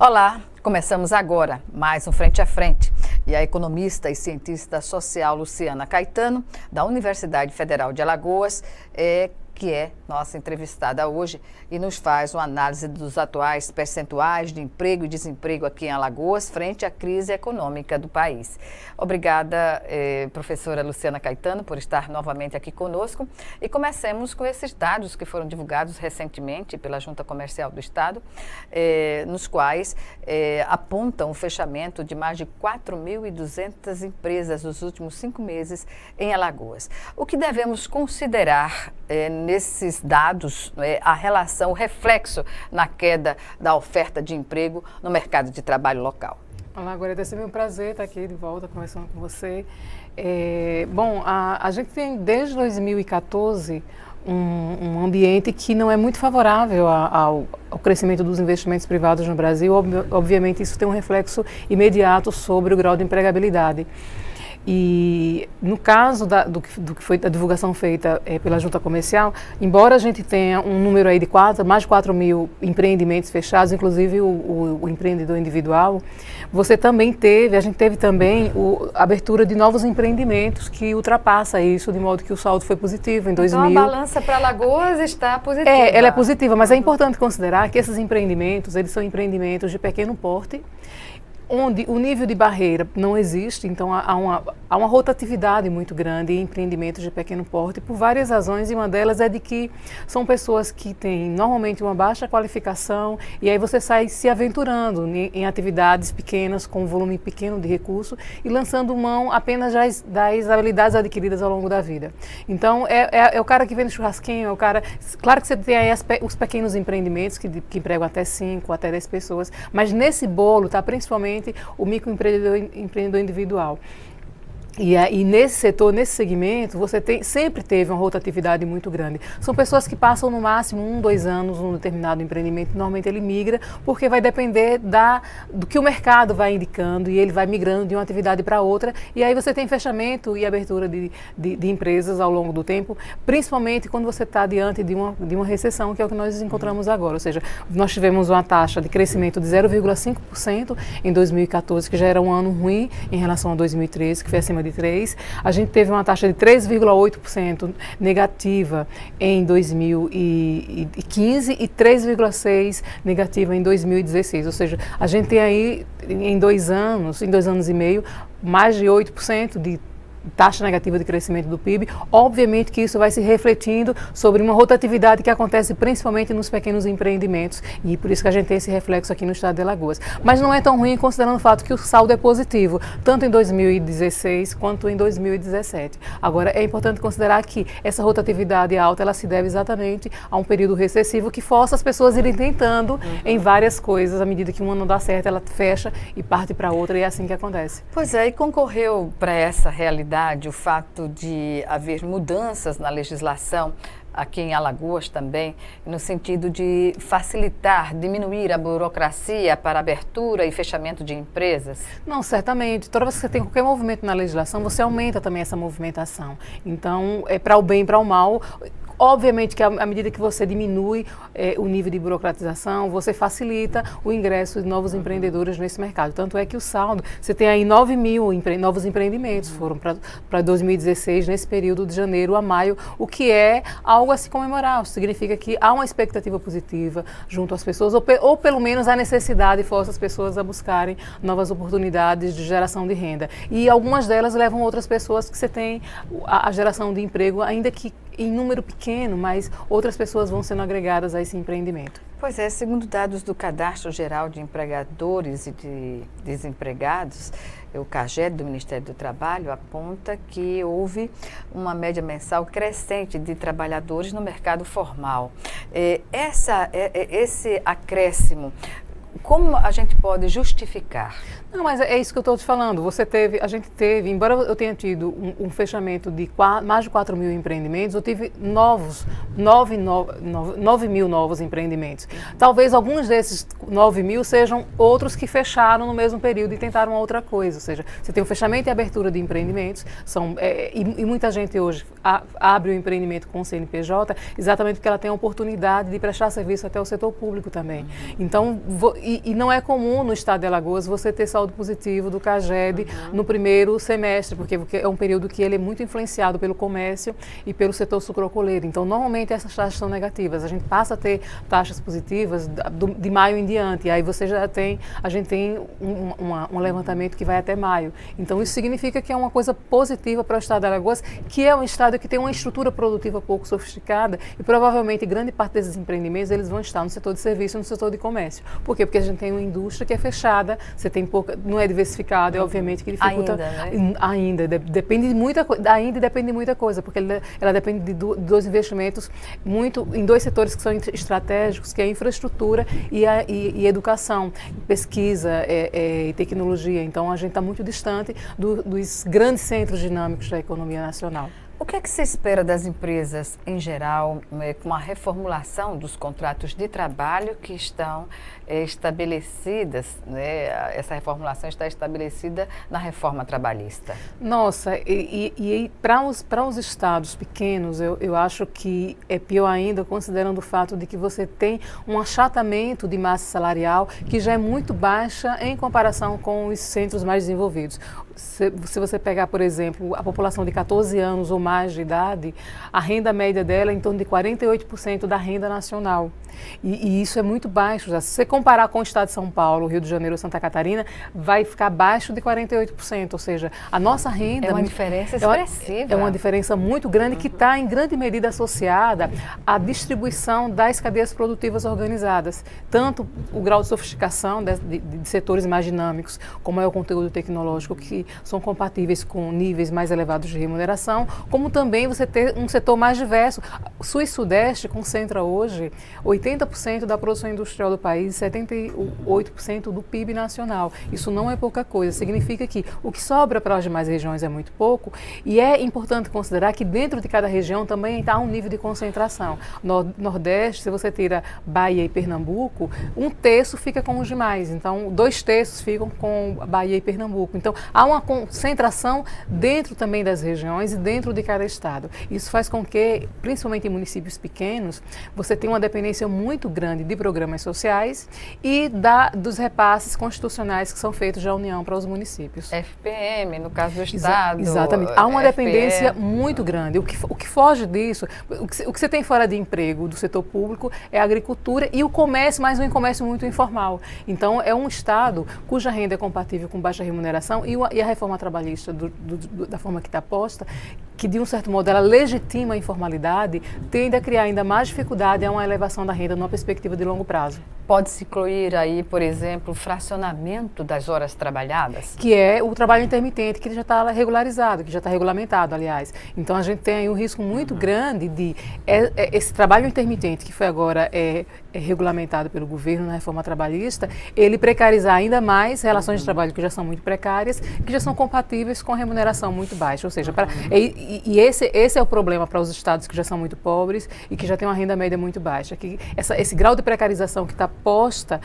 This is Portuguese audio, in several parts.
Olá, começamos agora mais um Frente a Frente. E a economista e cientista social Luciana Caetano, da Universidade Federal de Alagoas, que é nossa entrevistada hoje e nos faz uma análise dos atuais percentuais de emprego e desemprego aqui em Alagoas frente à crise econômica do país. Obrigada, professora Luciana Caetano, por estar novamente aqui conosco. E comecemos com esses dados que foram divulgados recentemente pela Junta Comercial do Estado, nos quais apontam o fechamento de mais de 4.200 empresas nos últimos 5 meses em Alagoas. O que devemos considerar nesses dados, a relação, o reflexo na queda da oferta de emprego no mercado de trabalho local? Olá, Guarida, é sempre um prazer estar aqui de volta conversando com você. A gente tem desde 2014 um ambiente que não é muito favorável ao crescimento dos investimentos privados no Brasil. Obviamente, isso tem um reflexo imediato sobre o grau de empregabilidade. E no caso do que foi a divulgação feita pela Junta Comercial, embora a gente tenha um número aí de mais de 4 mil empreendimentos fechados, inclusive o empreendedor individual, a gente teve também a abertura de novos empreendimentos que ultrapassa isso, de modo que o saldo foi positivo em 2000. Então a balança para Alagoas está positiva. Ela é positiva, mas é importante considerar que esses empreendimentos, eles são empreendimentos de pequeno porte, onde o nível de barreira não existe, então há uma rotatividade muito grande em empreendimentos de pequeno porte, por várias razões, e uma delas é de que são pessoas que têm normalmente uma baixa qualificação, e aí você sai se aventurando em atividades pequenas, com um volume pequeno de recurso, e lançando mão apenas das habilidades adquiridas ao longo da vida. Então, é o cara que vende churrasquinho, é o cara... Claro que você tem aí os pequenos empreendimentos que empregam até 5, até 10 pessoas, mas nesse bolo está principalmente o microempreendedor individual. E nesse setor, nesse segmento, você sempre teve uma rotatividade muito grande. São pessoas que passam no máximo 1, 2 anos num determinado empreendimento. Normalmente ele migra porque vai depender do que o mercado vai indicando, e ele vai migrando de uma atividade para outra. E aí você tem fechamento e abertura de empresas ao longo do tempo, principalmente quando você está diante de uma recessão, que é o que nós encontramos agora. Ou seja, nós tivemos uma taxa de crescimento de 0,5% em 2014, que já era um ano ruim em relação a 2013, que foi acima de 3. A gente teve uma taxa de 3,8% negativa em 2015 e 3,6% negativa em 2016. Ou seja, a gente tem aí em 2 anos e meio, mais de 8% de taxa negativa de crescimento do PIB. Obviamente que isso vai se refletindo sobre uma rotatividade que acontece principalmente nos pequenos empreendimentos, e por isso que a gente tem esse reflexo aqui no estado de Alagoas. Mas não é tão ruim considerando o fato que o saldo é positivo, tanto em 2016 quanto em 2017. Agora, é importante considerar que essa rotatividade alta, ela se deve exatamente a um período recessivo que força as pessoas a irem tentando em várias coisas. À medida que uma não dá certo, ela fecha e parte para outra, e é assim que acontece. Pois é, e concorreu para essa realidade o fato de haver mudanças na legislação aqui em Alagoas também, no sentido de facilitar, diminuir a burocracia para abertura e fechamento de empresas? Não, certamente. Toda vez que você tem qualquer movimento na legislação, você aumenta também essa movimentação. Então, é para o bem e para o mal. Obviamente que à medida que você diminui o nível de burocratização, você facilita o ingresso de novos empreendedores nesse mercado. Tanto é que o saldo, você tem aí 9 mil novos empreendimentos, foram para 2016, nesse período de janeiro a maio, o que é algo a se comemorar. Isso significa que há uma expectativa positiva junto às pessoas, ou pelo menos a necessidade força as pessoas a buscarem novas oportunidades de geração de renda. E algumas delas levam outras pessoas, que você tem a geração de emprego, ainda que em número pequeno, mas outras pessoas vão sendo agregadas a esse empreendimento. Pois é, segundo dados do Cadastro Geral de Empregadores e de Desempregados, o CAGED do Ministério do Trabalho aponta que houve uma média mensal crescente de trabalhadores no mercado formal. Esse acréscimo, como a gente pode justificar? Não, mas é isso que eu estou te falando. A gente teve, embora eu tenha tido um fechamento de mais de 4 mil empreendimentos, eu tive 9 mil novos empreendimentos. Talvez alguns desses 9 mil sejam outros que fecharam no mesmo período e tentaram outra coisa. Ou seja, você tem o fechamento e abertura de empreendimentos, e muita gente hoje abre o empreendimento com o CNPJ exatamente porque ela tem a oportunidade de prestar serviço até o setor público também. Então, e não é comum no estado de Alagoas você ter saldo positivo do CAGED no primeiro semestre, porque é um período que ele é muito influenciado pelo comércio e pelo setor sucrocoleiro. Então, normalmente essas taxas são negativas. A gente passa a ter taxas positivas de maio em diante, e aí a gente tem um levantamento que vai até maio. Então, isso significa que é uma coisa positiva para o estado de Alagoas, que é um estado que tem uma estrutura produtiva pouco sofisticada e provavelmente grande parte desses empreendimentos eles vão estar no setor de serviço e no setor de comércio. Por quê? Porque a gente tem uma indústria que é fechada, você tem pouca, não é diversificada, é obviamente que dificulta ainda, depende de muita coisa, ainda depende de muita coisa, porque ela depende de dois investimentos em dois setores que são estratégicos, que é a infraestrutura e educação, pesquisa e tecnologia. Então a gente está muito distante dos grandes centros dinâmicos da economia nacional. O que é que se espera das empresas em geral, com a reformulação dos contratos de trabalho que estão estabelecidas, essa reformulação está estabelecida na reforma trabalhista? Nossa, e para os estados pequenos, eu acho que é pior ainda, considerando o fato de que você tem um achatamento de massa salarial que já é muito baixa em comparação com os centros mais desenvolvidos. Se você pegar, por exemplo, a população de 14 anos ou mais de idade, a renda média dela é em torno de 48% da renda nacional. E isso é muito baixo. Se você comparar com o estado de São Paulo, Rio de Janeiro ou Santa Catarina, vai ficar abaixo de 48%. Ou seja, a nossa renda... É uma diferença expressiva. É uma diferença muito grande que está, em grande medida, associada à distribuição das cadeias produtivas organizadas. Tanto o grau de sofisticação de setores mais dinâmicos, como é o conteúdo tecnológico, que são compatíveis com níveis mais elevados de remuneração, como também você ter um setor mais diverso. O Sul e Sudeste concentra hoje 80% da produção industrial do país, 78% do PIB nacional. Isso não é pouca coisa, significa que o que sobra para as demais regiões é muito pouco, e é importante considerar que dentro de cada região também está um nível de concentração. Nordeste, se você tira Bahia e Pernambuco, 1/3 fica com os demais, então 2/3 ficam com Bahia e Pernambuco. Então há uma concentração dentro também das regiões e dentro de cada estado. Isso faz com que, principalmente em municípios pequenos, você tenha uma dependência muito grande de programas sociais e dos repasses constitucionais que são feitos da União para os municípios. FPM, no caso do estado. Exatamente. Há uma FPM. Dependência muito grande. O que foge disso, o que você tem fora de emprego do setor público é a agricultura e o comércio, mas um comércio muito informal. Então, é um estado cuja renda é compatível com baixa remuneração e a reforma trabalhista, da forma que está posta, que de um certo modo ela legitima a informalidade, tende a criar ainda mais dificuldade a uma elevação da renda numa perspectiva de longo prazo. Pode-se incluir aí, por exemplo, o fracionamento das horas trabalhadas? Que é o trabalho intermitente, que já está regularizado, que já está regulamentado, aliás. Então, a gente tem aí um risco muito grande de esse trabalho intermitente, que foi agora regulamentado pelo governo na reforma trabalhista, ele precarizar ainda mais relações de trabalho que já são muito precárias, que já são compatíveis com remuneração muito baixa. Ou seja, esse é o problema para os estados que já são muito pobres e que já têm uma renda média muito baixa. Que esse grau de precarização que está posta,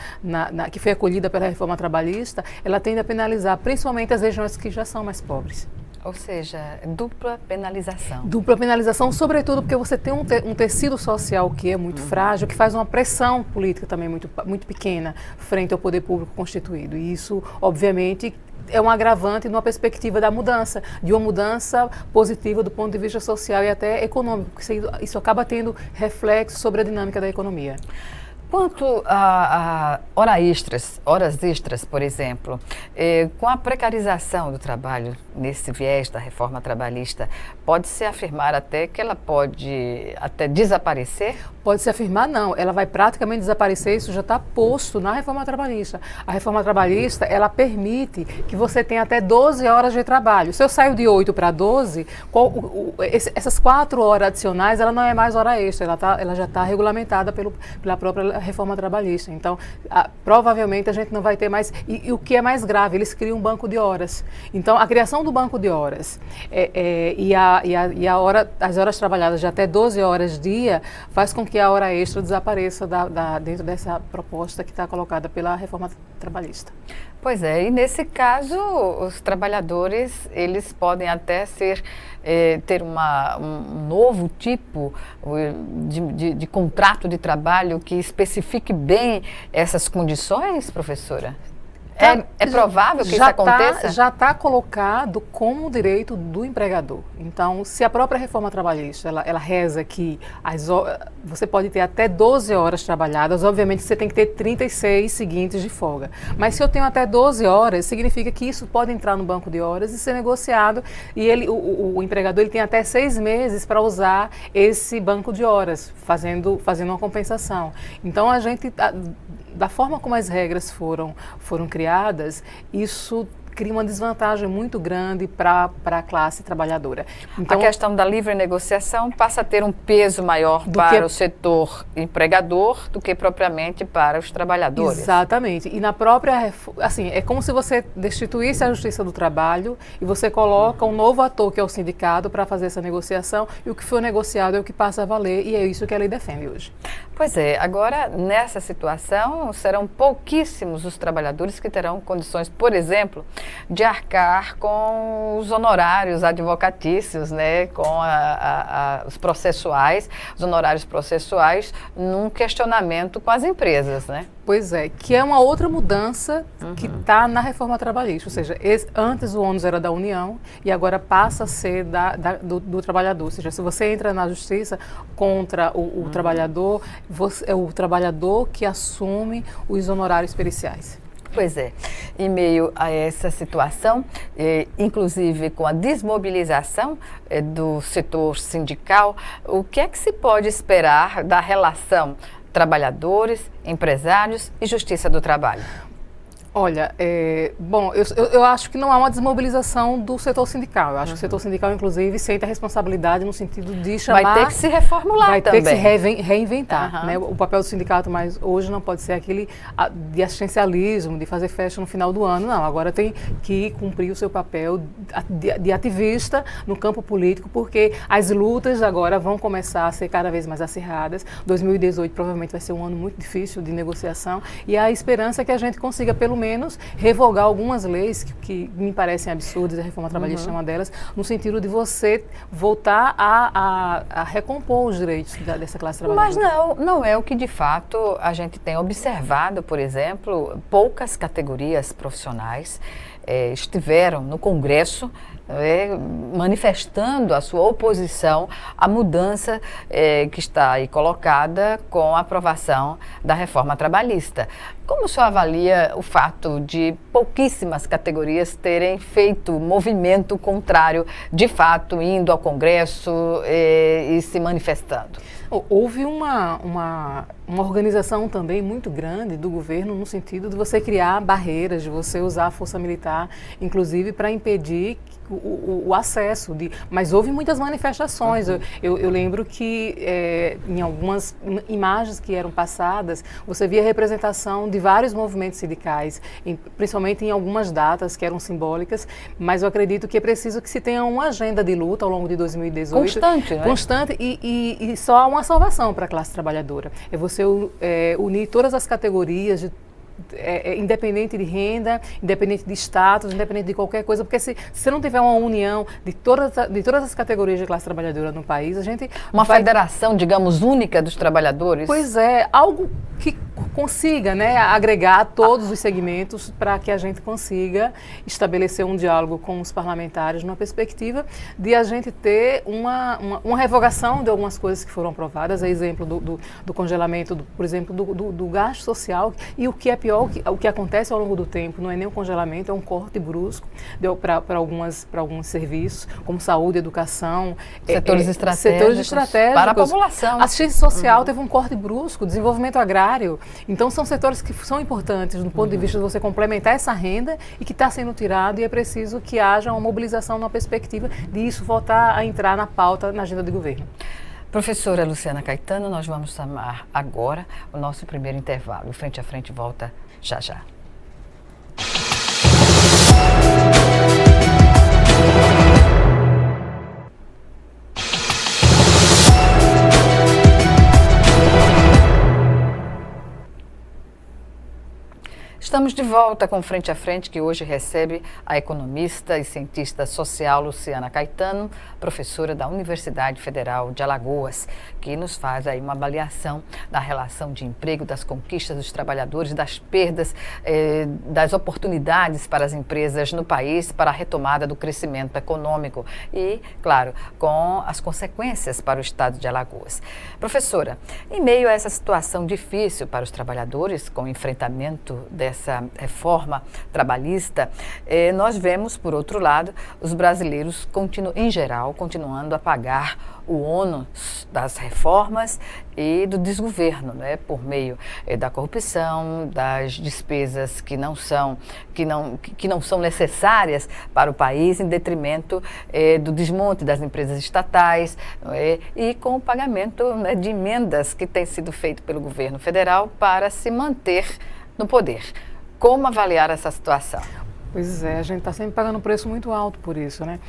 que foi acolhida pela reforma trabalhista, ela tende a penalizar principalmente as regiões que já são mais pobres. Ou seja, dupla penalização. Dupla penalização, sobretudo porque você tem um tecido social que é muito frágil, que faz uma pressão política também muito, muito pequena frente ao poder público constituído. E isso, obviamente, é um agravante numa perspectiva da mudança, de uma mudança positiva do ponto de vista social e até econômico, porque isso acaba tendo reflexo sobre a dinâmica da economia. Quanto a horas extras, por exemplo, com a precarização do trabalho nesse viés da reforma trabalhista, pode-se afirmar até que ela pode até desaparecer? Pode-se afirmar não, ela vai praticamente desaparecer, isso já está posto na reforma trabalhista. A reforma trabalhista, ela permite que você tenha até 12 horas de trabalho. Se eu saio de 8 para 12, essas 4 horas adicionais, ela não é mais hora extra, ela já está regulamentada pela própria reforma trabalhista. Então, provavelmente a gente não vai ter mais... E o que é mais grave, eles criam um banco de horas. Então, a criação do banco de horas as horas trabalhadas de até 12 horas dia faz com que a hora extra desapareça dentro dessa proposta que está colocada pela reforma trabalhista. Pois é, e nesse caso, os trabalhadores, eles podem até ter um novo tipo de contrato de trabalho que especifique bem essas condições, professora? É provável que isso aconteça? Já está colocado como direito do empregador. Então, se a própria reforma trabalhista, ela reza que você pode ter até 12 horas trabalhadas, obviamente você tem que ter 36 seguintes de folga. Mas se eu tenho até 12 horas, significa que isso pode entrar no banco de horas e ser negociado, e o empregador ele tem até 6 meses para usar esse banco de horas, fazendo uma compensação. Então, a gente... Da forma como as regras foram criadas, isso cria uma desvantagem muito grande para a classe trabalhadora. Então, a questão da livre negociação passa a ter um peso maior para o setor empregador do que propriamente para os trabalhadores. Exatamente. E na própria... Assim, é como se você destituísse a Justiça do Trabalho e você coloca um novo ator, que é o sindicato, para fazer essa negociação, e o que for negociado é o que passa a valer, e é isso que a lei defende hoje. Pois é, agora nessa situação serão pouquíssimos os trabalhadores que terão condições, por exemplo, de arcar com os honorários advocatícios, né, com os processuais, os honorários processuais, num questionamento com as empresas, né? Pois é, que é uma outra mudança que está na reforma trabalhista, ou seja, antes o ônus era da União e agora passa a ser do trabalhador, ou seja, se você entra na justiça contra o trabalhador, é o trabalhador que assume os honorários periciais. Pois é, em meio a essa situação, inclusive com a desmobilização do setor sindical, o que é que se pode esperar da relação trabalhadores, empresários e Justiça do Trabalho? Olha, bom, eu acho que não há uma desmobilização do setor sindical. Eu acho que o setor sindical, inclusive, sente a responsabilidade no sentido de chamar... Vai ter que se reformular também. Vai ter que se reinventar. Né? O papel do sindicato, mas hoje não pode ser aquele de assistencialismo, de fazer festa no final do ano. Não, agora tem que cumprir o seu papel de ativista no campo político, porque as lutas agora vão começar a ser cada vez mais acirradas. 2018 provavelmente vai ser um ano muito difícil de negociação e a esperança é que a gente consiga, pelo menos, revogar algumas leis que me parecem absurdas, a reforma trabalhista é uma delas, no sentido de você voltar a recompor os direitos dessa classe trabalhadora. Mas não é o que de fato a gente tem observado, por exemplo, poucas categorias profissionais estiveram no Congresso manifestando a sua oposição à mudança que está aí colocada com a aprovação da reforma trabalhista. Como o senhor avalia o fato de pouquíssimas categorias terem feito movimento contrário, de fato, indo ao Congresso e se manifestando? Houve uma organização também muito grande do governo no sentido de você criar barreiras, de você usar a força militar, inclusive para impedir o acesso. Mas houve muitas manifestações. Eu lembro que em algumas imagens que eram passadas, você via representação de vários movimentos sindicais, principalmente em algumas datas que eram simbólicas, mas eu acredito que é preciso que se tenha uma agenda de luta ao longo de 2018. Constante, né? Constante e só há uma salvação para a classe trabalhadora. É você unir todas as categorias independente de renda, independente de status, independente de qualquer coisa, porque se você não tiver uma união de todas as categorias de classe trabalhadora no país, a gente... Uma federação, digamos, única dos trabalhadores? Pois é, algo que consiga, né, agregar todos os segmentos para que a gente consiga estabelecer um diálogo com os parlamentares numa perspectiva de a gente ter uma revogação de algumas coisas que foram aprovadas, a exemplo do congelamento, por exemplo, do gasto social, e o que é pior, o que acontece ao longo do tempo não é nem um congelamento, é um corte brusco para alguns serviços, como saúde, educação, setores estratégicos para a população. Assistência social teve um corte brusco, desenvolvimento agrário. Então, são setores que são importantes do ponto de vista de você complementar essa renda e que está sendo tirado, e é preciso que haja uma mobilização na perspectiva de isso voltar a entrar na pauta, na agenda de governo. Professora Luciana Caetano, nós vamos chamar agora o nosso primeiro intervalo. Frente a Frente volta já já. estamos de volta com Frente a Frente, que hoje recebe a economista e cientista social Luciana Caetano, professora da Universidade Federal de Alagoas, que nos faz aí uma avaliação da relação de emprego, das conquistas dos trabalhadores, das perdas, das oportunidades para as empresas no país, para a retomada do crescimento econômico e, claro, com as consequências para o estado de Alagoas. Professora, em meio a essa situação difícil para os trabalhadores, com o enfrentamento dessa reforma trabalhista, nós vemos, por outro lado, os brasileiros, em geral, continuando a pagar o ônus das reformas e do desgoverno, né, por meio da corrupção, das despesas que não são necessárias para o país, em detrimento do desmonte das empresas estatais, e com o pagamento, né, de emendas que tem sido feito pelo governo federal para se manter no poder. Como avaliar essa situação? Pois é, a gente está sempre pagando um preço muito alto por isso, né?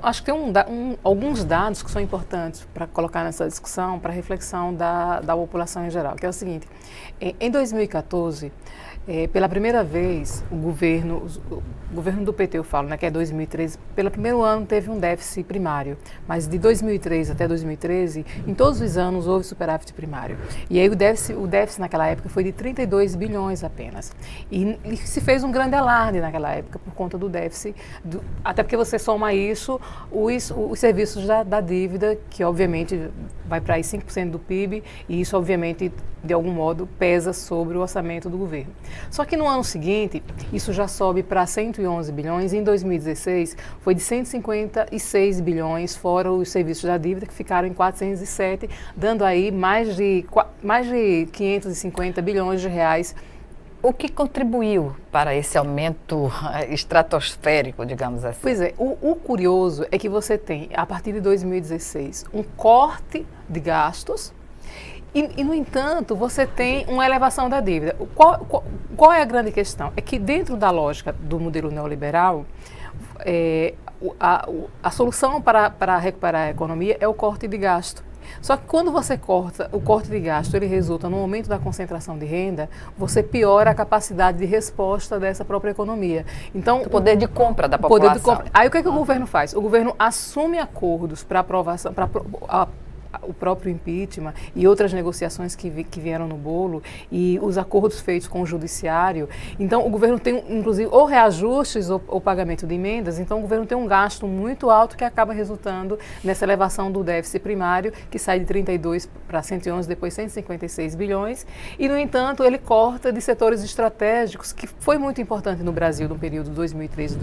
Acho que tem alguns dados que são importantes para colocar nessa discussão, para reflexão da população em geral, que é o seguinte: em 2014, pela primeira vez, o governo do PT, eu falo, né, que é 2013, pelo primeiro ano teve um déficit primário, mas de 2003 até 2013, em todos os anos houve superávit primário. E aí o déficit naquela época foi de 32 bilhões apenas. E se fez um grande alarde naquela época por conta do déficit, até porque você soma isso os serviços da dívida, que obviamente vai para aí 5% do PIB, e isso obviamente, de algum modo, pesa sobre o orçamento do governo. Só que no ano seguinte, isso já sobe para 111 bilhões, e em 2016 foi de 156 bilhões, fora os serviços da dívida, que ficaram em 407, dando aí mais de 550 bilhões de reais. O que contribuiu para esse aumento estratosférico, digamos assim? Pois é, o curioso é que você tem, a partir de 2016, um corte de gastos e, no entanto, você tem uma elevação da dívida. Qual é a grande questão? É que dentro da lógica do modelo neoliberal, a solução para recuperar a economia é o corte de gasto. Só que quando você corta, o corte de gasto, ele resulta no aumento da concentração de renda, você piora a capacidade de resposta dessa própria economia. Então, o poder de compra da população. Aí o que o governo faz? O governo assume acordos para aprovação, o próprio impeachment e outras negociações que vieram no bolo, e os acordos feitos com o judiciário. Então, o governo tem, inclusive, ou reajustes ou pagamento de emendas. Então, o governo tem um gasto muito alto que acaba resultando nessa elevação do déficit primário, que sai de 32 para 111, depois 156 bilhões. E, no entanto, ele corta de setores estratégicos, que foi muito importante no Brasil no período 2013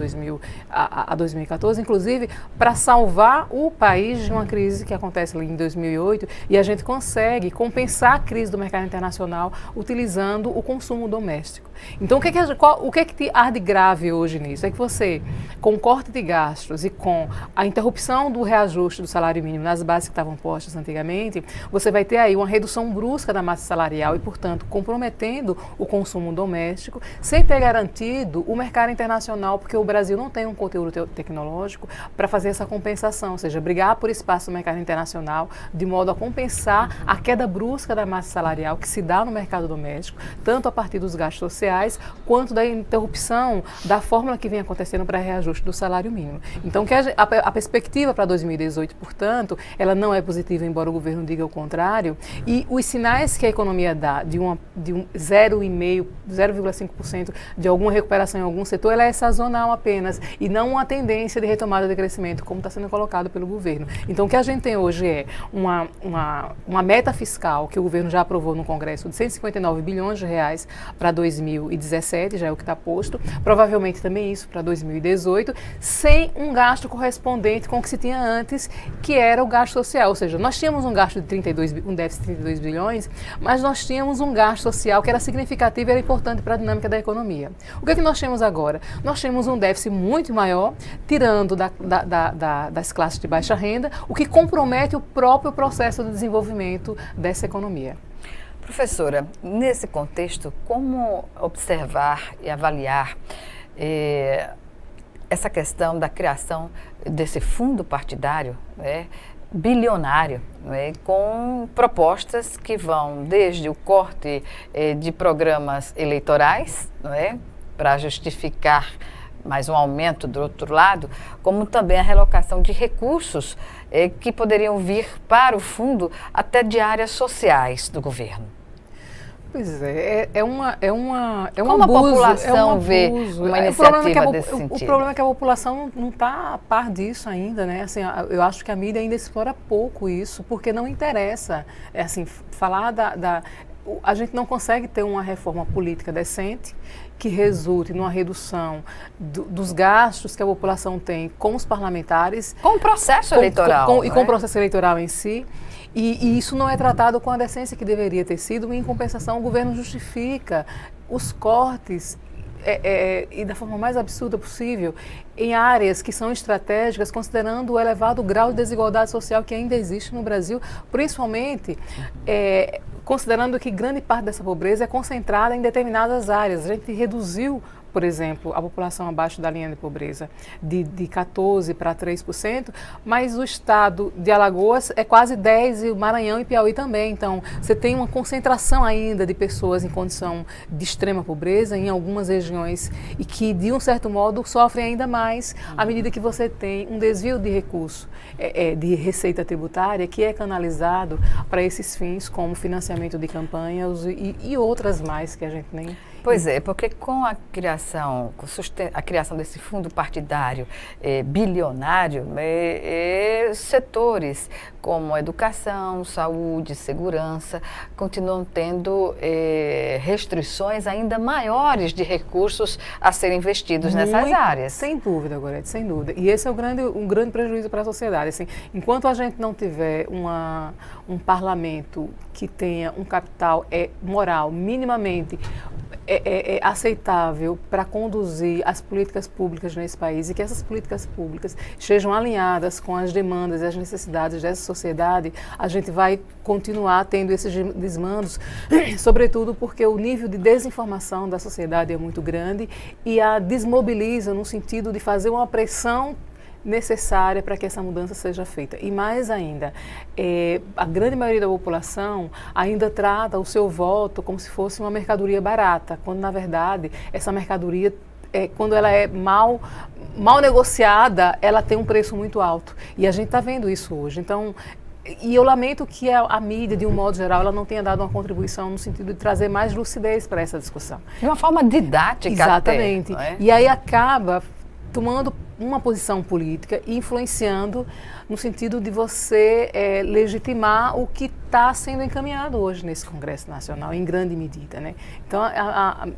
a 2014, inclusive para salvar o país de uma crise que acontece ali em 2008, e a gente consegue compensar a crise do mercado internacional utilizando o consumo doméstico. Então, o que te há de grave hoje nisso? É que você, com o corte de gastos e com a interrupção do reajuste do salário mínimo nas bases que estavam postas antigamente, você vai ter aí uma redução brusca da massa salarial e, portanto, comprometendo o consumo doméstico, sem ter garantido o mercado internacional, porque o Brasil não tem um conteúdo tecnológico para fazer essa compensação, ou seja, brigar por espaço no mercado internacional, de modo a compensar a queda brusca da massa salarial que se dá no mercado doméstico, tanto a partir dos gastos sociais, quanto da interrupção da fórmula que vem acontecendo para reajuste do salário mínimo. Então, a perspectiva para 2018, portanto, ela não é positiva, embora o governo diga o contrário, e os sinais que a economia dá de um 0,5% de alguma recuperação em algum setor, ela é sazonal apenas, e não uma tendência de retomada de crescimento, como está sendo colocado pelo governo. Então, o que a gente tem hoje é uma meta fiscal que o governo já aprovou no Congresso de 159 bilhões de reais para 2017, já é o que está posto, provavelmente também isso para 2018, sem um gasto correspondente com o que se tinha antes, que era o gasto social. Ou seja, nós tínhamos um gasto de um déficit de 32 bilhões, mas nós tínhamos um gasto social que era significativo e era importante para a dinâmica da economia. O que é que nós temos agora? Nós temos um déficit muito maior, tirando das classes de baixa renda, o que compromete o próprio processo de desenvolvimento dessa economia. Professora, nesse contexto, como observar e avaliar essa questão da criação desse fundo partidário, né, bilionário, né, com propostas que vão desde o corte de programas eleitorais, né, para justificar mais um aumento do outro lado, como também a relocação de recursos que poderiam vir para o fundo até de áreas sociais do governo. Pois é, como a população vê uma iniciativa desse sentido? O problema é que a população não está a par disso ainda, né? Assim, eu acho que a mídia ainda explora pouco isso, porque não interessa. Assim, falar a gente não consegue ter uma reforma política decente que resulte numa redução dos gastos que a população tem com os parlamentares. Com o processo eleitoral. E com o processo eleitoral em si. E isso não é tratado com a decência que deveria ter sido, e em compensação o governo justifica os cortes e da forma mais absurda possível em áreas que são estratégicas, considerando o elevado grau de desigualdade social que ainda existe no Brasil, principalmente considerando que grande parte dessa pobreza é concentrada em determinadas áreas. A gente reduziu, por exemplo, a população abaixo da linha de pobreza de 14% para 3%, mas o estado de Alagoas é quase 10%, e o Maranhão e Piauí também. Então, você tem uma concentração ainda de pessoas em condição de extrema pobreza em algumas regiões e que, de um certo modo, sofrem ainda mais à medida que você tem um desvio de recurso de receita tributária que é canalizado para esses fins, como financiamento de campanhas e outras mais que a gente nem... Pois é, porque com a criação desse fundo partidário bilionário, setores como educação, saúde, segurança, continuam tendo restrições ainda maiores de recursos a serem investidos nessas áreas. Sem dúvida, Gorete, sem dúvida. E esse é um grande prejuízo para a sociedade. Assim, enquanto a gente não tiver um parlamento que tenha um capital moral minimamente aceitável para conduzir as políticas públicas nesse país, e que essas políticas públicas estejam alinhadas com as demandas e as necessidades dessa sociedade, a gente vai continuar tendo esses desmandos, sobretudo porque o nível de desinformação da sociedade é muito grande e a desmobiliza no sentido de fazer uma pressão necessária para que essa mudança seja feita. E mais ainda, a grande maioria da população ainda trata o seu voto como se fosse uma mercadoria barata, quando na verdade essa mercadoria, quando ela é mal negociada, ela tem um preço muito alto. E a gente está vendo isso hoje. Então, e eu lamento que a mídia, de um modo geral, ela não tenha dado uma contribuição no sentido de trazer mais lucidez para essa discussão. De uma forma didática. Exatamente. Até, não é? E aí acaba tomando uma posição política e influenciando no sentido de você legitimar o que está sendo encaminhado hoje nesse Congresso Nacional, em grande medida, né? Então,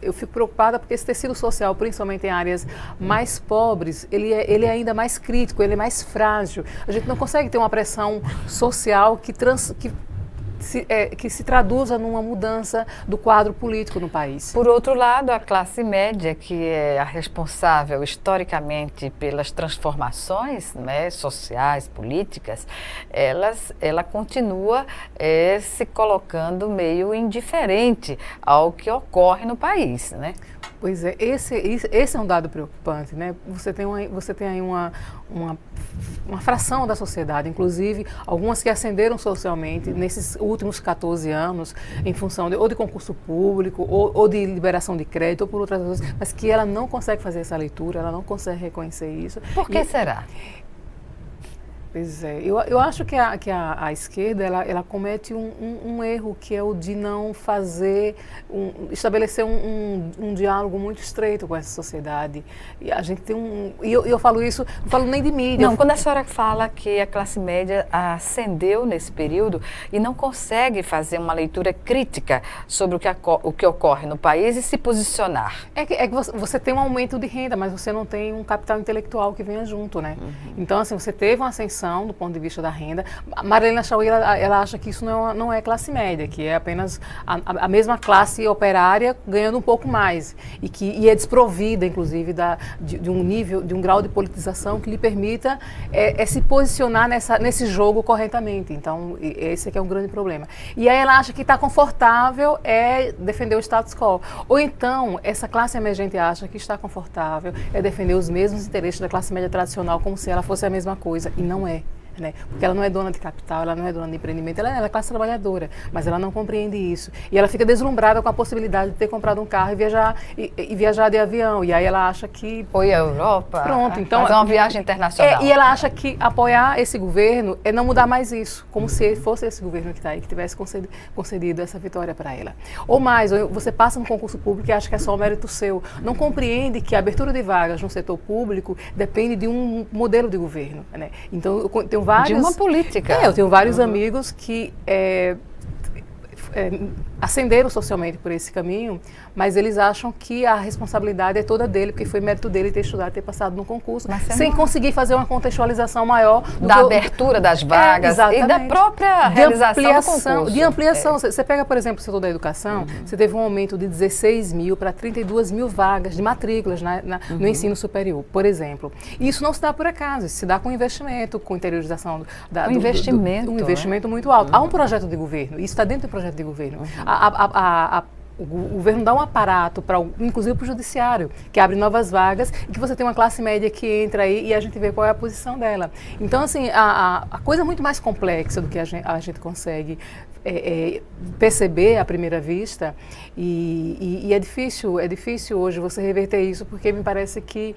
eu fico preocupada porque esse tecido social, principalmente em áreas mais pobres, ele é ainda mais crítico, ele é mais frágil. A gente não consegue ter uma pressão social que se traduza numa mudança do quadro político no país. Por outro lado, a classe média, que é a responsável historicamente pelas transformações, né, sociais, políticas, ela continua se colocando meio indiferente ao que ocorre no país, né? Pois é, esse é um dado preocupante, né? Você tem aí uma fração da sociedade, inclusive algumas que ascenderam socialmente nesses últimos 14 anos, em função ou de concurso público, ou de liberação de crédito, ou por outras coisas, mas que ela não consegue fazer essa leitura, ela não consegue reconhecer isso. Por que será? Pois é, eu acho que a esquerda, ela comete um erro, que é o de não estabelecer um diálogo muito estreito com essa sociedade. E a gente tem eu falo isso, não falo nem de mídia. Não, quando a senhora fala que a classe média ascendeu nesse período e não consegue fazer uma leitura crítica sobre o que ocorre no país e se posicionar. É que você tem um aumento de renda, mas você não tem um capital intelectual que venha junto, né? Uhum. Então, assim, você teve uma ascensão do ponto de vista da renda. Marilena Chaui, ela acha que isso não é classe média, que é apenas a mesma classe operária ganhando um pouco mais e é desprovida, inclusive, de um nível, de um grau de politização que lhe permita se posicionar nesse jogo corretamente. Então, esse aqui é um grande problema. E aí ela acha que está confortável defender o status quo. Ou então, essa classe emergente acha que está confortável defender os mesmos interesses da classe média tradicional, como se ela fosse a mesma coisa, e não é. né? Porque ela não é dona de capital, ela não é dona de empreendimento, ela é classe trabalhadora, mas ela não compreende isso. E ela fica deslumbrada com a possibilidade de ter comprado um carro e viajar de avião. E aí ela acha que... Foi à Europa. Pronto, então... Fazer uma viagem internacional. E ela acha que apoiar esse governo é não mudar mais isso, como se fosse esse governo que está aí, que tivesse concedido essa vitória para ela. Ou mais, você passa no concurso público e acha que é só um mérito seu. Não compreende que a abertura de vagas no setor público depende de um modelo de governo, né? Então, eu tenho vários... De uma política. Eu tenho vários amigos que ascenderam socialmente por esse caminho, mas eles acham que a responsabilidade é toda dele, porque foi mérito dele ter estudado, ter passado no concurso, sem conseguir fazer uma contextualização maior da abertura das vagas e da própria realização do concurso. De ampliação. Você pega, por exemplo, o setor da educação, você teve um aumento de 16 mil para 32 mil vagas de matrículas no ensino superior, por exemplo. E isso não se dá por acaso, isso se dá com investimento, com interiorização um investimento muito alto. Há um projeto de governo, isso está dentro do projeto de governo. O governo dá um aparato, inclusive para o judiciário, que abre novas vagas e que você tem uma classe média que entra aí e a gente vê qual é a posição dela. Então, assim, a coisa é muito mais complexa do que a gente consegue perceber à primeira vista e é difícil hoje você reverter isso, porque me parece que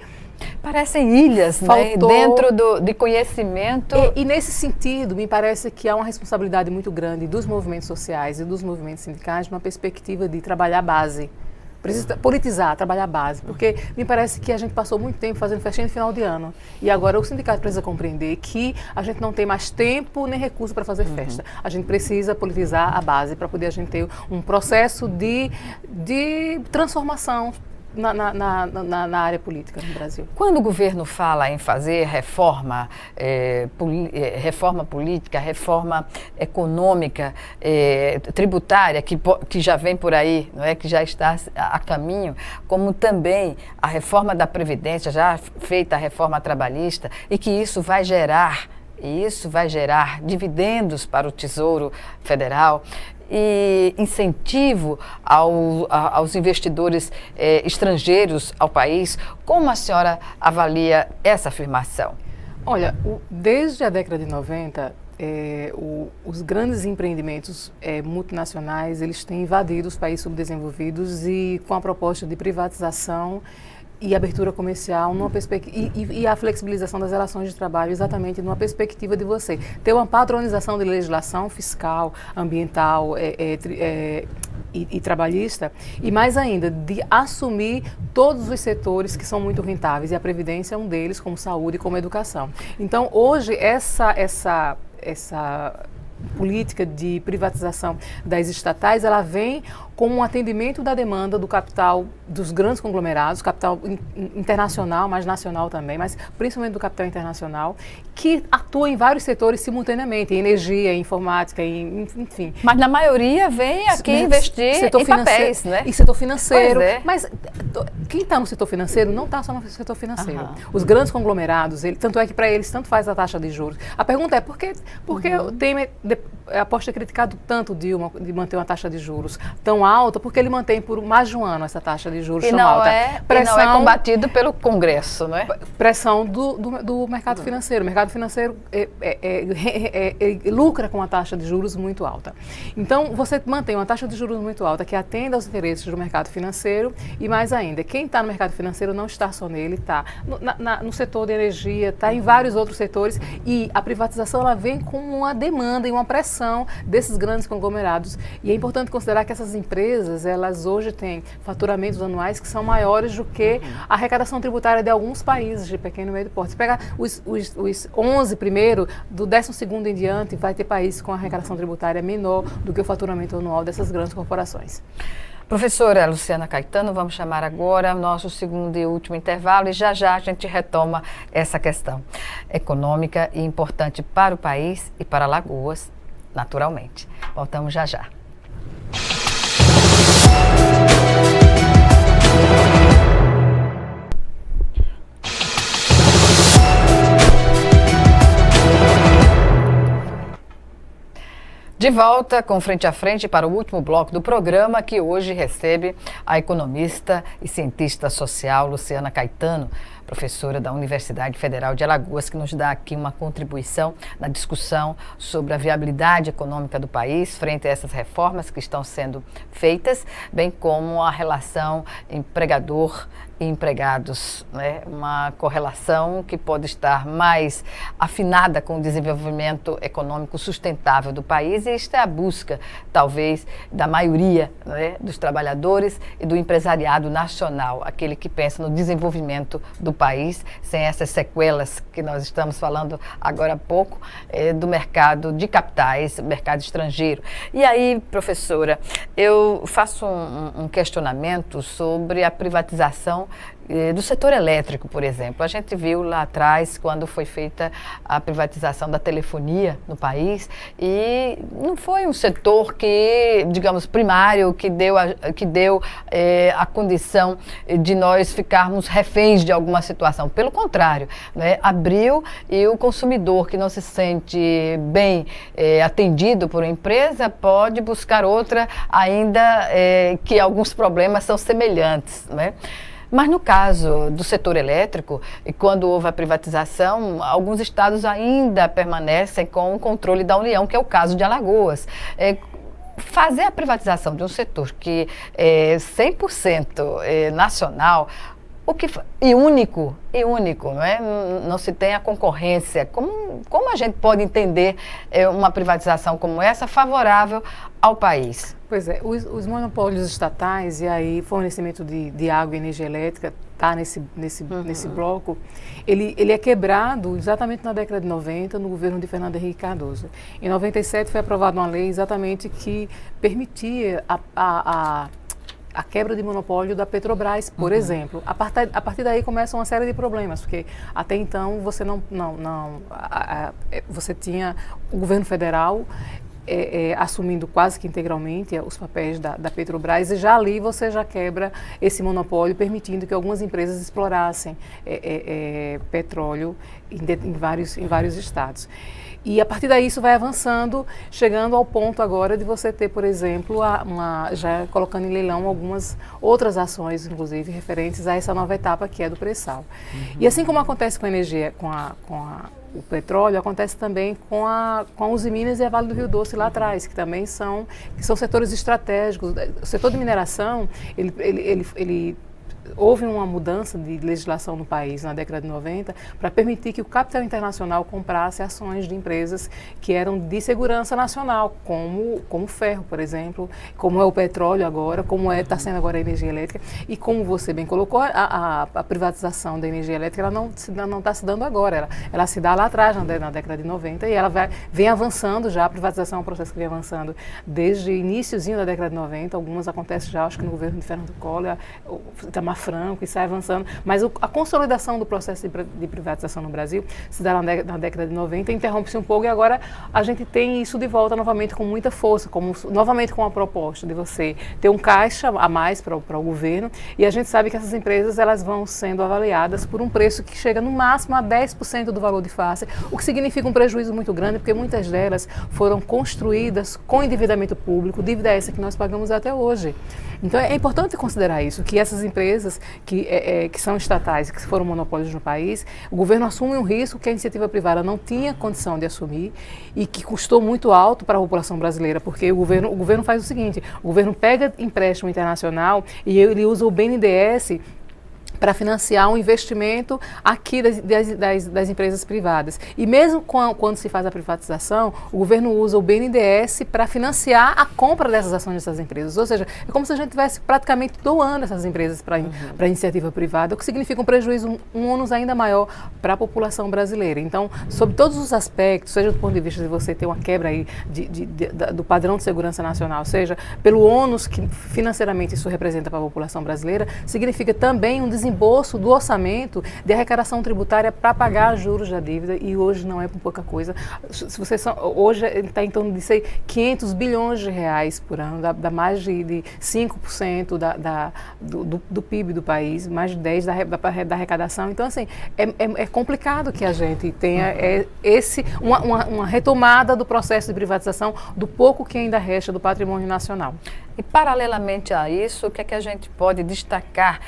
parecem ilhas, né? Dentro de conhecimento. E nesse sentido, me parece que há uma responsabilidade muito grande dos movimentos sociais e dos movimentos sindicais numa perspectiva de trabalhar a base. Precisa politizar, trabalhar a base, porque me parece que a gente passou muito tempo fazendo festinha de final de ano e agora o sindicato precisa compreender que a gente não tem mais tempo nem recurso para fazer festa. A gente precisa politizar a base para poder a gente ter um processo de transformação na área política no Brasil. Quando o governo fala em fazer reforma, reforma política, reforma econômica, tributária, que já vem por aí, não é? Que já está a caminho, como também a reforma da Previdência, já feita a reforma trabalhista, e que isso vai gerar dividendos para o Tesouro Federal e incentivo aos investidores estrangeiros ao país. Como a senhora avalia essa afirmação? Olha, desde a década de 90, os grandes empreendimentos multinacionais, eles têm invadido os países subdesenvolvidos e com a proposta de privatização e abertura comercial e a flexibilização das relações de trabalho exatamente numa perspectiva de você ter uma padronização de legislação fiscal, ambiental e trabalhista e mais ainda de assumir todos os setores que são muito rentáveis e a Previdência é um deles, como saúde e como educação. Então hoje essa política de privatização das estatais, ela vem como um atendimento da demanda do capital dos grandes conglomerados, capital internacional, mas nacional também, mas principalmente do capital internacional, que atua em vários setores simultaneamente, em energia, em informática, enfim. Mas na maioria vem aqui investir em papéis, né? E setor financeiro. Mas quem está no setor financeiro não está só no setor financeiro. Os grandes conglomerados, tanto é que para eles tanto faz a taxa de juros. A pergunta é por que o Temer após ter criticado tanto Dilma de manter uma taxa de juros tão alta, porque ele mantém por mais de um ano essa taxa de juros tão alta. E não é combatido pelo Congresso, não é? Pressão do mercado financeiro. O mercado financeiro lucra com uma taxa de juros muito alta. Então, você mantém uma taxa de juros muito alta que atenda aos interesses do mercado financeiro e, mais ainda, quem está no mercado financeiro não está só nele, está no setor de energia, está em vários outros setores e a privatização ela vem com uma demanda e uma pressão desses grandes conglomerados. E é importante considerar que essas empresas, elas hoje têm faturamentos anuais que são maiores do que a arrecadação tributária de alguns países de pequeno e médio porte. Se pegar os 11 primeiro, do 12º em diante, vai ter países com arrecadação tributária menor do que o faturamento anual dessas grandes corporações. Professora Luciana Caetano, vamos chamar agora o nosso segundo e último intervalo e já a gente retoma essa questão econômica e importante para o país e para Alagoas, naturalmente. Voltamos já. De volta com Frente a Frente para o último bloco do programa, que hoje recebe a economista e cientista social Luciana Caetano. professora da Universidade Federal de Alagoas, que nos dá aqui uma contribuição na discussão sobre a viabilidade econômica do país frente a essas reformas que estão sendo feitas, bem como a relação empregador e empregados, né? Uma correlação que pode estar mais afinada com o desenvolvimento econômico sustentável do país, e esta é a busca, talvez, da maioria, né, dos trabalhadores e do empresariado nacional, aquele que pensa no desenvolvimento do país, sem essas sequelas que nós estamos falando agora há pouco, do mercado de capitais, mercado estrangeiro. E aí, professora, eu faço um questionamento sobre a privatização do setor elétrico, por exemplo. A gente viu lá atrás, quando foi feita a privatização da telefonia no país, e não foi um setor que, digamos, primário, que deu a condição de nós ficarmos reféns de alguma situação. Pelo contrário, né? Abriu, e o consumidor que não se sente bem atendido por uma empresa pode buscar outra, ainda que alguns problemas são semelhantes, né? Mas no caso do setor elétrico, quando houve a privatização, alguns estados ainda permanecem com o controle da União, que é o caso de Alagoas. Fazer a privatização de um setor que é 100% nacional, e único, não é? Não se tem a concorrência. Como a gente pode entender uma privatização como essa favorável ao país? Pois é, os monopólios estatais, e aí fornecimento de água e energia elétrica está nesse bloco, ele é quebrado exatamente na década de 90, no governo de Fernando Henrique Cardoso. Em 97 foi aprovada uma lei exatamente que permitia a quebra de monopólio da Petrobras, por exemplo. A partir daí começa uma série de problemas, porque até então você você tinha o governo federal assumindo quase que integralmente os papéis da Petrobras, e já ali você já quebra esse monopólio, permitindo que algumas empresas explorassem petróleo em vários estados. E a partir daí isso vai avançando, chegando ao ponto agora de você ter, por exemplo, já colocando em leilão algumas outras ações, inclusive referentes a essa nova etapa que é do pré-sal. E assim como acontece com a energia, com o petróleo, acontece também com a Uzi Minas e a Vale do Rio Doce lá atrás, que também são setores estratégicos. O setor de mineração, houve uma mudança de legislação no país na década de 90 para permitir que o capital internacional comprasse ações de empresas que eram de segurança nacional, como o ferro, por exemplo, como é o petróleo agora, como está sendo agora a energia elétrica. E como você bem colocou, a privatização da energia elétrica ela não está se dando agora, ela se dá lá atrás, na década de 90, e ela vem avançando já. A privatização é um processo que vem avançando desde o iníciozinho da década de 90, algumas acontecem já, acho que no governo de Fernando Collor, Itamar Franco, e sai avançando, mas a consolidação do processo de privatização no Brasil se dá na década de 90, interrompe-se um pouco, e agora a gente tem isso de volta novamente com muita força, novamente com a proposta de você ter um caixa a mais para o governo, e a gente sabe que essas empresas elas vão sendo avaliadas por um preço que chega no máximo a 10% do valor de face, o que significa um prejuízo muito grande, porque muitas delas foram construídas com endividamento público, dívida essa que nós pagamos até hoje. Então é importante considerar isso, que essas empresas que são estatais e que foram monopólios no país, o governo assume um risco que a iniciativa privada não tinha condição de assumir e que custou muito alto para a população brasileira, porque o governo faz o seguinte: o governo pega empréstimo internacional e ele usa o BNDES para financiar um investimento aqui das empresas privadas. E mesmo quando se faz a privatização, o governo usa o BNDES para financiar a compra dessas ações dessas empresas. Ou seja, é como se a gente estivesse praticamente doando essas empresas para a iniciativa privada, o que significa um prejuízo, um ônus ainda maior para a população brasileira. Então, sob todos os aspectos, seja do ponto de vista de você ter uma quebra aí do padrão de segurança nacional, seja pelo ônus que financeiramente isso representa para a população brasileira, significa também um desembolso do orçamento de arrecadação tributária para pagar juros da dívida, e hoje não é por pouca coisa. Hoje está em torno de 500 bilhões de reais por ano, dá mais de 5% do PIB do país, mais de 10% da arrecadação. Então, assim, é complicado que a gente tenha uma retomada do processo de privatização do pouco que ainda resta do patrimônio nacional. E, paralelamente a isso, o que é que a gente pode destacar,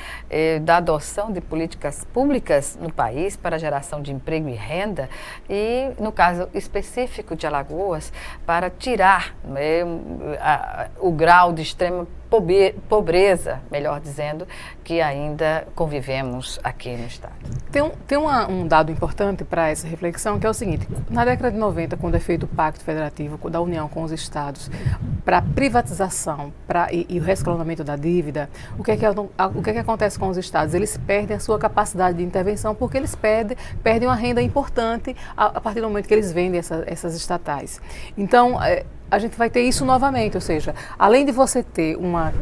dado adoção de políticas públicas no país para a geração de emprego e renda e, no caso específico de Alagoas, para tirar, né, o grau de extrema pobreza, melhor dizendo, que ainda convivemos aqui no estado. Tem um dado importante para essa reflexão, que é o seguinte: na década de 90, quando é feito o Pacto Federativo da União com os estados para privatização e o rescalonamento da dívida, o que é que acontece com os estados? Eles perdem a sua capacidade de intervenção porque eles perdem uma renda importante a partir do momento que eles vendem essas estatais. Então, a gente vai ter isso novamente, ou seja, além de você ter uma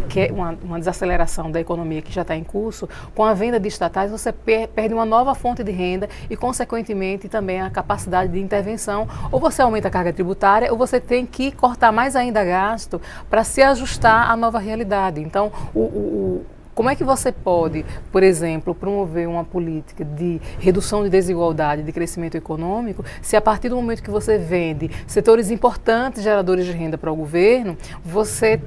desaceleração da economia que já está em curso, com a venda de estatais você perde uma nova fonte de renda e, consequentemente, também a capacidade de intervenção. Ou você aumenta a carga tributária, ou você tem que cortar mais ainda gasto para se ajustar à nova realidade. Então, como é que você pode, por exemplo, promover uma política de redução de desigualdade, de crescimento econômico, se a partir do momento que você vende setores importantes geradores de renda para o governo, você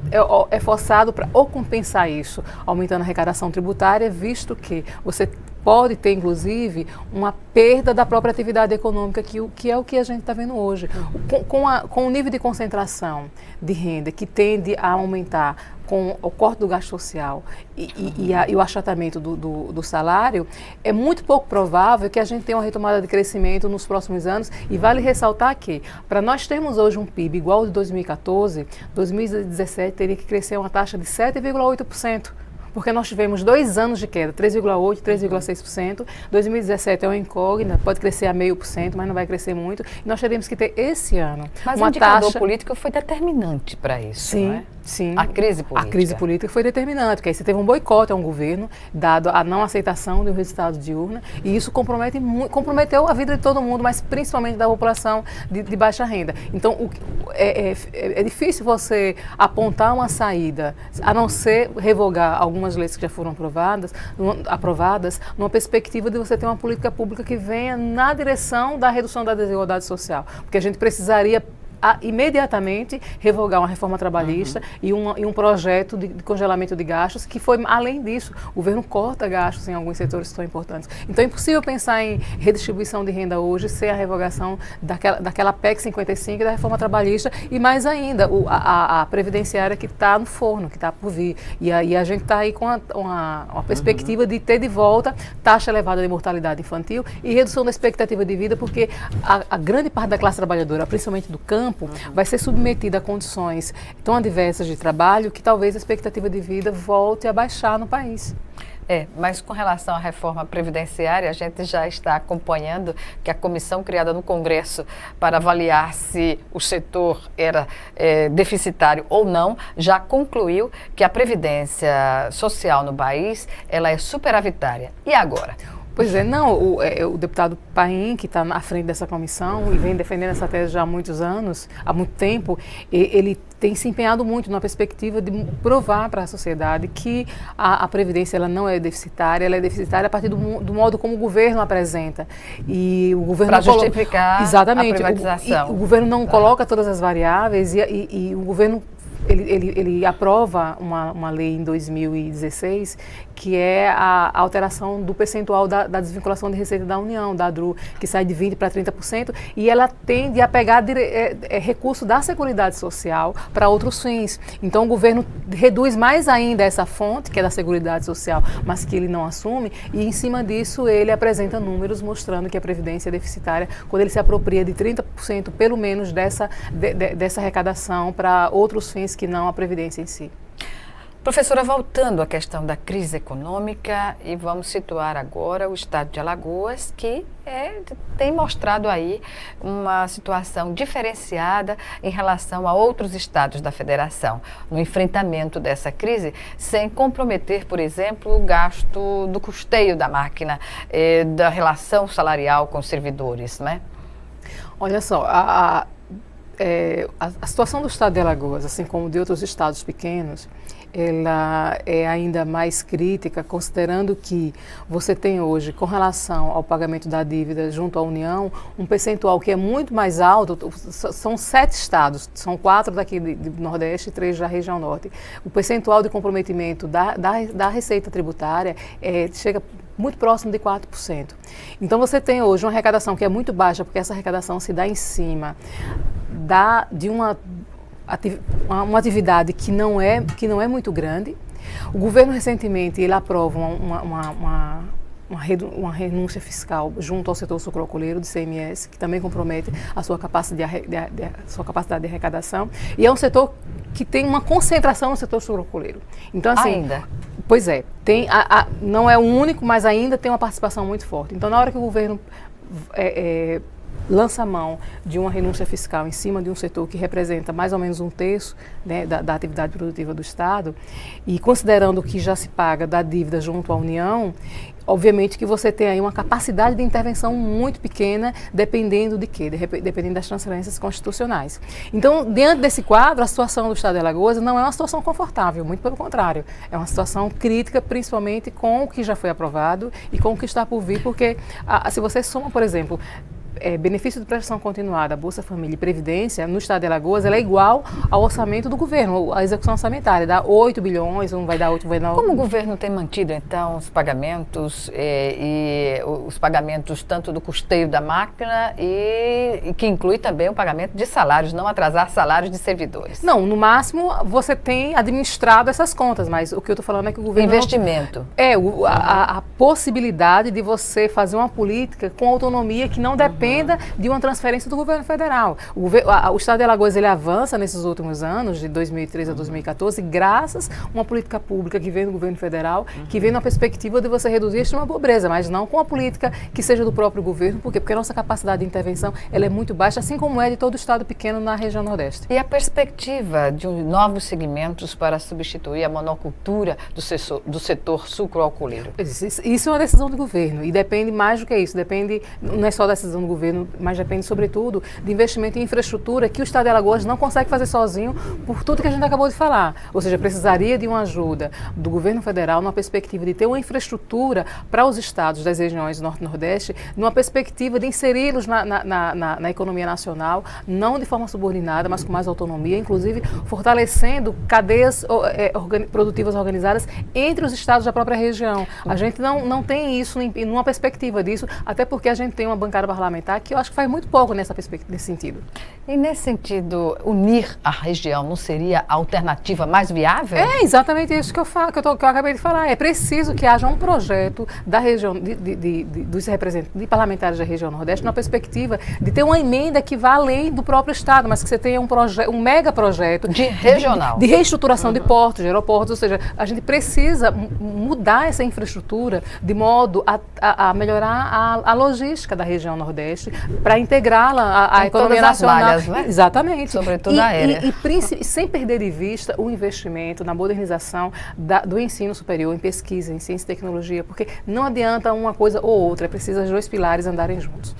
é forçado para ou compensar isso, aumentando a arrecadação tributária, visto que você pode ter, inclusive, uma perda da própria atividade econômica, que é o que a gente está vendo hoje. Com o nível de concentração de renda que tende a aumentar com o corte do gasto social e o achatamento do salário, é muito pouco provável que a gente tenha uma retomada de crescimento nos próximos anos. E vale ressaltar que, para nós termos hoje um PIB igual ao de 2014, 2017 teria que crescer uma taxa de 7,8%. Porque nós tivemos 2 anos de queda, 3,8%, 3,6%. 2017 é uma incógnita, pode crescer a 0,5%, mas não vai crescer muito. E nós teríamos que ter esse ano mas uma o indicador taxa político foi determinante para isso, sim, não é? Sim. A crise política. A crise política foi determinante, porque aí você teve um boicote a um governo, dado a não aceitação do resultado de urna, e isso comprometeu a vida de todo mundo, mas principalmente da população de baixa renda. Então, é difícil você apontar uma saída, a não ser revogar algumas leis que já foram aprovadas, numa perspectiva de você ter uma política pública que venha na direção da redução da desigualdade social. Porque a gente precisaria imediatamente revogar uma reforma trabalhista e um projeto de congelamento de gastos, que foi, além disso, o governo corta gastos em alguns setores que são importantes. Então é impossível pensar em redistribuição de renda hoje sem a revogação daquela PEC 55 e da reforma trabalhista, e mais ainda, a previdenciária que está no forno, que está por vir. E aí a gente está aí com uma perspectiva de ter de volta taxa elevada de mortalidade infantil e redução da expectativa de vida, porque a grande parte da classe trabalhadora, principalmente do campo, vai ser submetida a condições tão adversas de trabalho que talvez a expectativa de vida volte a baixar no país. Mas com relação à reforma previdenciária, a gente já está acompanhando que a comissão criada no Congresso para avaliar se o setor era deficitário ou não, já concluiu que a previdência social no país, ela é superavitária. E agora? Pois é, não, o deputado Paim, que está à frente dessa comissão e vem defendendo essa tese já há muitos anos, há muito tempo, ele tem se empenhado muito na perspectiva de provar para a sociedade que a Previdência ela não é deficitária, ela é deficitária a partir do modo como o governo apresenta. E o governo para justificar exatamente, a privatização. O governo não coloca todas as variáveis e o governo ele aprova uma lei em 2016 que é a alteração do percentual da desvinculação de receita da União, da ADRU, que sai de 20% para 30%, e ela tende a pegar recurso da Seguridade Social para outros fins. Então o governo reduz mais ainda essa fonte, que é da Seguridade Social, mas que ele não assume, e em cima disso ele apresenta números mostrando que a Previdência é deficitária quando ele se apropria de 30% pelo menos dessa arrecadação para outros fins que não a Previdência em si. Professora, voltando à questão da crise econômica, e vamos situar agora o estado de Alagoas, que tem mostrado aí uma situação diferenciada em relação a outros estados da federação, no enfrentamento dessa crise, sem comprometer, por exemplo, o gasto do custeio da máquina, da relação salarial com os servidores, né? Olha só, a situação do estado de Alagoas, assim como de outros estados pequenos, ela é ainda mais crítica, considerando que você tem hoje, com relação ao pagamento da dívida junto à União, um percentual que é muito mais alto. São 7 estados, são 4 daqui do Nordeste e 3 da região Norte. O percentual de comprometimento da receita tributária chega muito próximo de 4%. Então você tem hoje uma arrecadação que é muito baixa, porque essa arrecadação se dá em cima de uma atividade que não é muito grande. O governo recentemente ele aprova uma renúncia fiscal junto ao setor sucroalcooleiro de CMS, que também compromete a sua capacidade de arrecadação, e é um setor que tem uma concentração no setor sucroalcooleiro. Então, assim, ainda? Pois é, não é o único, mas ainda tem uma participação muito forte. Então, na hora que o governo lança a mão de uma renúncia fiscal em cima de um setor que representa mais ou menos 1/3, né, da atividade produtiva do Estado, e considerando que já se paga da dívida junto à União, obviamente que você tem aí uma capacidade de intervenção muito pequena, dependendo de quê? Dependendo das transferências constitucionais. Então, diante desse quadro, a situação do Estado de Alagoas não é uma situação confortável, muito pelo contrário. É uma situação crítica, principalmente com o que já foi aprovado e com o que está por vir, porque se você soma, por exemplo, benefício de prestação continuada, Bolsa Família e Previdência, no Estado de Alagoas, ela é igual ao orçamento do governo, a execução orçamentária, dá 8 bilhões, um vai dar 8, vai dar... Como o governo tem mantido, então, os pagamentos e os pagamentos tanto do custeio da máquina e que inclui também o pagamento de salários, não atrasar salários de servidores? Não, no máximo você tem administrado essas contas, mas o que eu estou falando é que o governo... Investimento. A possibilidade de você fazer uma política com autonomia que não dependa de uma transferência do governo federal. O Estado de Alagoas ele avança nesses últimos anos, de 2013 a 2014, graças a uma política pública que vem do governo federal, que vem na perspectiva de você reduzir a extrema pobreza, mas não com a política que seja do próprio governo. Por quê? Porque a nossa capacidade de intervenção ela é muito baixa, assim como é de todo Estado pequeno na região Nordeste. E a perspectiva de novos segmentos para substituir a monocultura do setor sucroalcooleiro? Isso é uma decisão do governo e depende mais do que isso, não é só da decisão do governo, mas depende, sobretudo, de investimento em infraestrutura que o Estado de Alagoas não consegue fazer sozinho por tudo que a gente acabou de falar. Ou seja, precisaria de uma ajuda do governo federal numa perspectiva de ter uma infraestrutura para os estados das regiões Norte e Nordeste, numa perspectiva de inseri-los na economia nacional, não de forma subordinada, mas com mais autonomia, inclusive fortalecendo cadeias produtivas organizadas entre os estados da própria região. A gente não tem isso numa perspectiva disso, até porque a gente tem uma bancada parlamentar que eu acho que faz muito pouco nesse sentido. E nesse sentido, unir a região não seria a alternativa mais viável? É exatamente isso que eu acabei de falar. É preciso que haja um projeto da região, dos representantes, de parlamentares da região Nordeste, na perspectiva de ter uma emenda que vá além do próprio Estado, mas que você tenha um mega projeto de regional, de reestruturação de portos, de aeroportos. Ou seja, a gente precisa mudar essa infraestrutura de modo a melhorar a logística da região Nordeste, para integrá-la à economia nacional. Malhas, né? Exatamente. Sobretudo a aérea. E sem perder de vista o investimento na modernização do ensino superior em pesquisa, em ciência e tecnologia, porque não adianta uma coisa ou outra, é preciso os 2 pilares andarem juntos.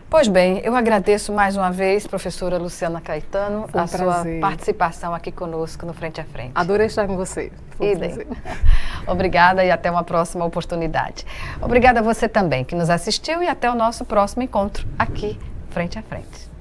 Pois bem, eu agradeço mais uma vez, professora Luciana Caetano, a sua participação aqui conosco no Frente a Frente. Adorei estar com você. Obrigada e até uma próxima oportunidade. Obrigada a você também que nos assistiu e até o nosso próximo encontro aqui, Frente a Frente.